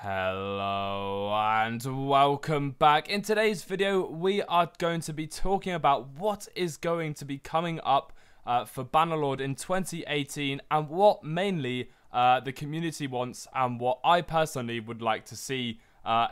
Hello and welcome back. In today's video, we are going to be talking about what is going to be coming up for Bannerlord in 2018 and what mainly the community wants and what I personally would like to see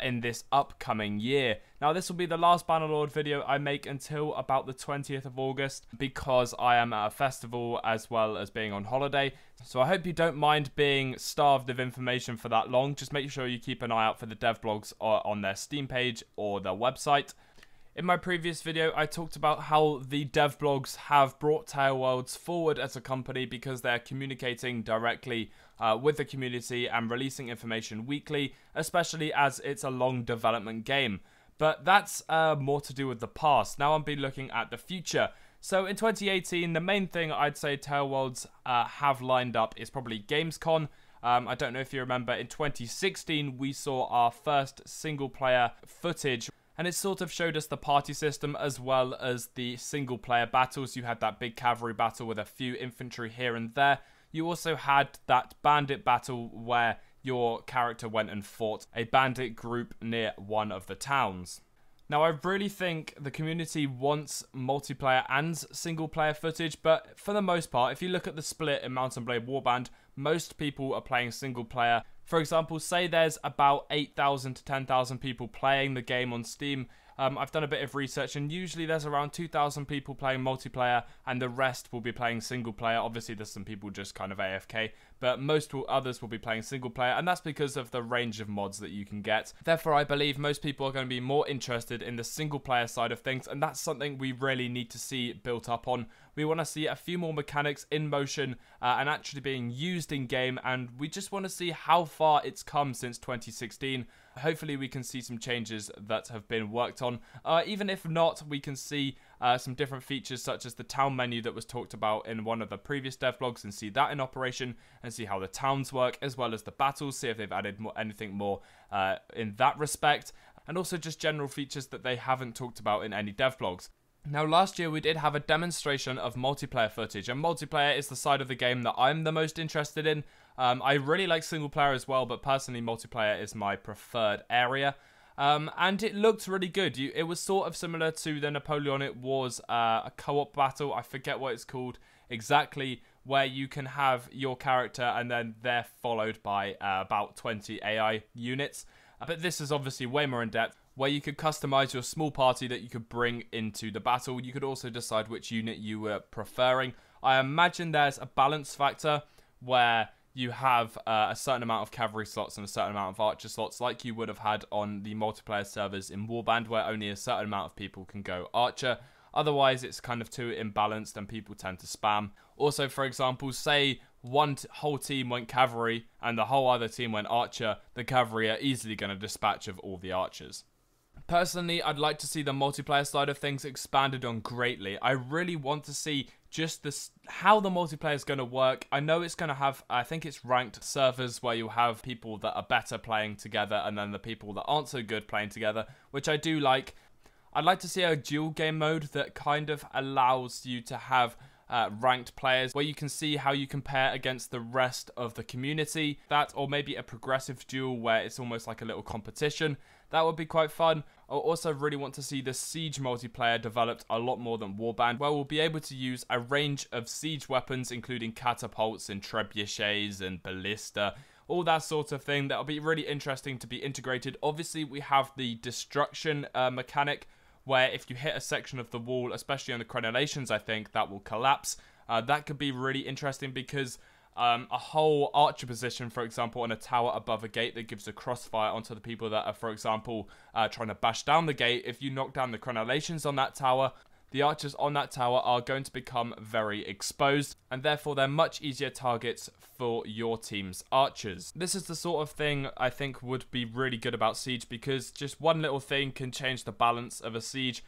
in this upcoming year. Now, this will be the last Bannerlord video I make until about the 20th of August because I am at a festival as well as being on holiday. So I hope you don't mind being starved of information for that long. Just make sure you keep an eye out for the dev blogs on their Steam page or their website. In my previous video, I talked about how the dev blogs have brought Tale Worlds forward as a company because they're communicating directly with the community and releasing information weekly, especially as it's a long development game. But that's more to do with the past. Now I'm be looking at the future. So in 2018, the main thing I'd say Tale Worlds have lined up is probably Gamescom. I don't know if you remember, in 2016, we saw our first single-player footage. And it sort of showed us the party system as well as the single player battles. You had that big cavalry battle with a few infantry here and there. You also had that bandit battle where your character went and fought a bandit group near one of the towns. Now, I really think the community wants multiplayer and single player footage, but for the most part, if you look at the split in Mount & Blade Warband, most people are playing single player. For example, say there's about 8,000 to 10,000 people playing the game on Steam. I've done a bit of research and usually there's around 2,000 people playing multiplayer and the rest will be playing single player. Obviously there's some people just kind of AFK, but others will be playing single player, and that's because of the range of mods that you can get. Therefore, I believe most people are going to be more interested in the single player side of things, and that's something we really need to see built up on. We want to see a few more mechanics in motion and actually being used in game, and we just want to see how far it's come since 2016. Hopefully we can see some changes that have been worked on. Even if not, we can see some different features such as the town menu that was talked about in one of the previous dev blogs and see that in operation and see how the towns work as well as the battles, see if they've added anything more in that respect, and also just general features that they haven't talked about in any dev blogs. Now, last year we did have a demonstration of multiplayer footage, and multiplayer is the side of the game that I'm the most interested in. I really like single player as well, but personally multiplayer is my preferred area. And it looked really good. It was sort of similar to the Napoleonic Wars a co-op battle. I forget what it's called exactly, where you can have your character and then they're followed by about 20 AI units. But this is obviously way more in depth, where you could customize your small party that you could bring into the battle. You could also decide which unit you were preferring. I imagine there's a balance factor where you have a certain amount of cavalry slots and a certain amount of archer slots, like you would have had on the multiplayer servers in Warband, where only a certain amount of people can go archer. Otherwise, it's kind of too imbalanced and people tend to spam. Also, for example, say one whole team went cavalry and the whole other team went archer, the cavalry are easily going to dispatch of all the archers. Personally, I'd like to see the multiplayer side of things expanded on greatly. I really want to see just how the multiplayer is going to work. I know it's going to have, I think it's ranked servers where you'll have people that are better playing together and then the people that aren't so good playing together, which I do like. I'd like to see a dual game mode that kind of allows you to have ranked players where you can see how you compare against the rest of the community. That, or maybe a progressive duel where it's almost like a little competition. That would be quite fun. I also really want to see the Siege multiplayer developed a lot more than Warband, where we'll be able to use a range of Siege weapons, including catapults and trebuchets and ballista, all that sort of thing. That'll be really interesting to be integrated. Obviously, we have the destruction mechanic, where if you hit a section of the wall, especially on the crenellations, I think, that will collapse. That could be really interesting because a whole archer position, for example, on a tower above a gate that gives a crossfire onto the people that are, for example, trying to bash down the gate. If you knock down the crenellations on that tower, the archers on that tower are going to become very exposed, and therefore they're much easier targets for your team's archers. This is the sort of thing I think would be really good about Siege, because just one little thing can change the balance of a siege.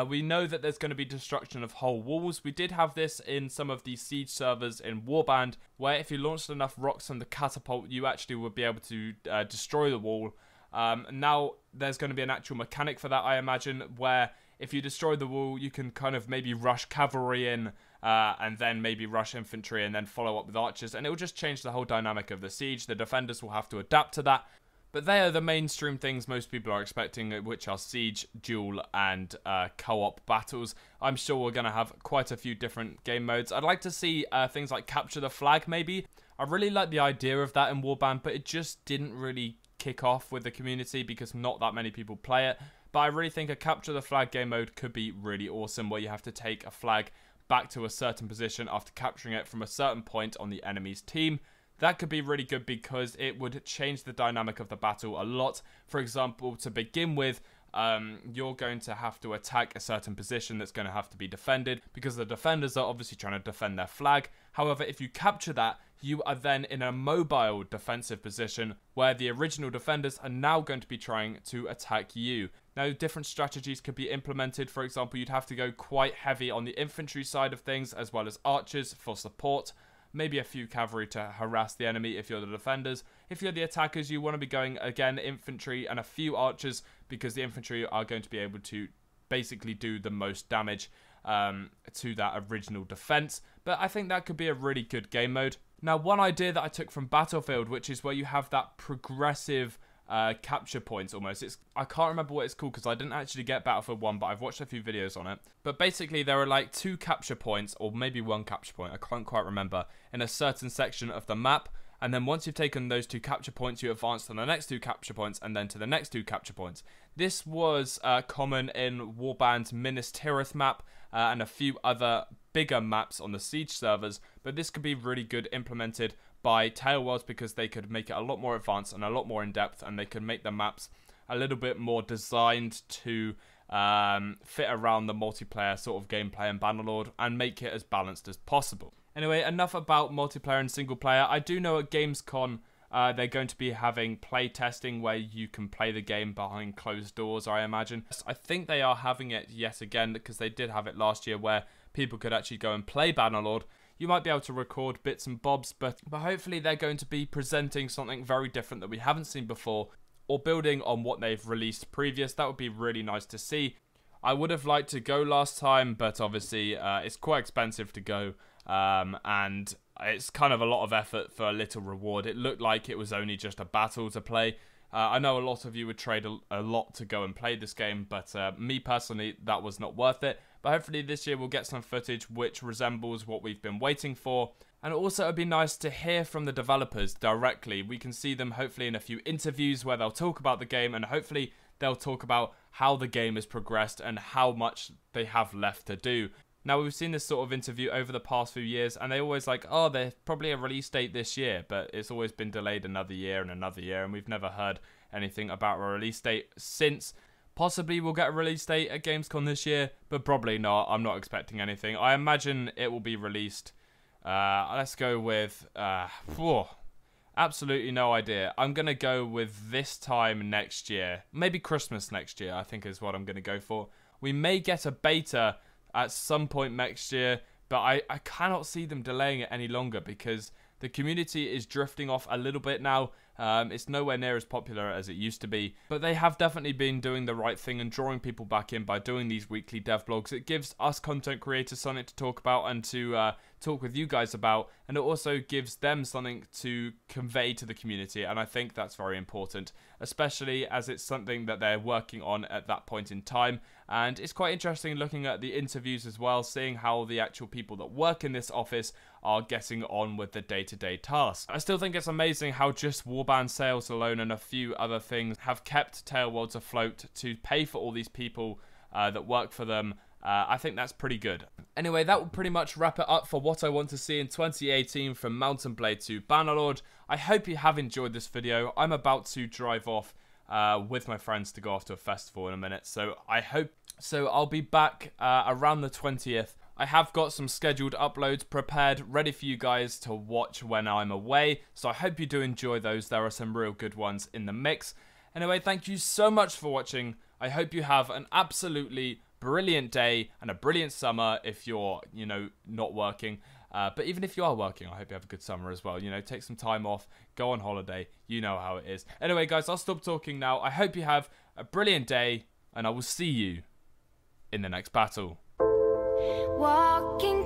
We know that there's going to be destruction of whole walls. We did have this in some of the Siege servers in Warband, where if you launched enough rocks from the catapult, you actually would be able to destroy the wall. Now there's going to be an actual mechanic for that, I imagine, where if you destroy the wall, you can kind of maybe rush cavalry in and then maybe rush infantry and then follow up with archers, and it will just change the whole dynamic of the siege. The defenders will have to adapt to that. But they are the mainstream things most people are expecting, which are siege, duel, and co-op battles. I'm sure we're going to have quite a few different game modes. I'd like to see things like capture the flag, maybe. I really like the idea of that in Warband, but it just didn't really kick off with the community because not that many people play it. But I really think a capture the flag game mode could be really awesome, where you have to take a flag back to a certain position after capturing it from a certain point on the enemy's team. That could be really good because it would change the dynamic of the battle a lot. For example, to begin with, you're going to have to attack a certain position that's going to have to be defended because the defenders are obviously trying to defend their flag. However, if you capture that, you are then in a mobile defensive position where the original defenders are now going to be trying to attack you. Now, different strategies could be implemented. For example, you'd have to go quite heavy on the infantry side of things as well as archers for support. Maybe a few cavalry to harass the enemy if you're the defenders. If you're the attackers, you want to be going, again, infantry and a few archers because the infantry are going to be able to basically do the most damage to that original defense. But I think that could be a really good game mode. Now, one idea that I took from Battlefield, which is where you have that progressive capture points almost. I can't remember what it's called because I didn't actually get Battlefield 1, but I've watched a few videos on it. But basically there are like 2 capture points, or maybe 1 capture point, I can't quite remember, in a certain section of the map. And then once you've taken those 2 capture points, you advance to the next 2 capture points and then to the next 2 capture points. This was common in Warband's Minas Tirith map and a few other bigger maps on the Siege servers, but this could be really good implemented by Tailworlds because they could make it a lot more advanced and a lot more in-depth, and they could make the maps a little bit more designed to fit around the multiplayer sort of gameplay in Bannerlord and make it as balanced as possible. Anyway, enough about multiplayer and single player. I do know at Gamescom they're going to be having play testing where you can play the game behind closed doors, I imagine. I think they are having it yet again because they did have it last year where people could actually go and play Bannerlord. You might be able to record bits and bobs, but hopefully they're going to be presenting something very different that we haven't seen before, or building on what they've released previous. That would be really nice to see. I would have liked to go last time, but obviously it's quite expensive to go, and it's kind of a lot of effort for a little reward. It looked like it was only just a battle to play. I know a lot of you would trade a lot to go and play this game, but me personally, that was not worth it. But hopefully this year we'll get some footage which resembles what we've been waiting for. And also it would be nice to hear from the developers directly. We can see them hopefully in a few interviews where they'll talk about the game, and hopefully they'll talk about how the game has progressed and how much they have left to do. Now, we've seen this sort of interview over the past few years, and they always like, oh, there's probably a release date this year, but it's always been delayed another year, and we've never heard anything about a release date since. Possibly we'll get a release date at Gamescom this year, but probably not. I'm not expecting anything. I imagine it will be released. Let's go with... absolutely no idea. I'm going to go with this time next year. Maybe Christmas next year, I think is what I'm going to go for. We may get a beta at some point next year, but I cannot see them delaying it any longer because the community is drifting off a little bit now. It's nowhere near as popular as it used to be, but they have definitely been doing the right thing and drawing people back in by doing these weekly dev blogs. It gives us content creators something to talk about and to talk with you guys about, and it also gives them something to convey to the community, and I think that's very important, especially as it's something that they're working on at that point in time. And it's quite interesting looking at the interviews as well, seeing how the actual people that work in this office are getting on with the day-to-day tasks. I still think it's amazing how just Warband sales alone and a few other things have kept Tailworlds afloat to pay for all these people that work for them. I think that's pretty good. Anyway, that will pretty much wrap it up for what I want to see in 2018 from Mount and Blade to Bannerlord. I hope you have enjoyed this video. I'm about to drive off with my friends to go off to a festival in a minute, so I'll be back around the 20th. I have got some scheduled uploads prepared, ready for you guys to watch when I'm away, so I hope you do enjoy those. There are some real good ones in the mix. Anyway, thank you so much for watching. I hope you have an absolutely brilliant day and a brilliant summer if you're, not working. But even if you are working, I hope you have a good summer as well. Take some time off, go on holiday. You know how it is. Anyway, guys, I'll stop talking now. I hope you have a brilliant day, and I will see you in the next battle. Walking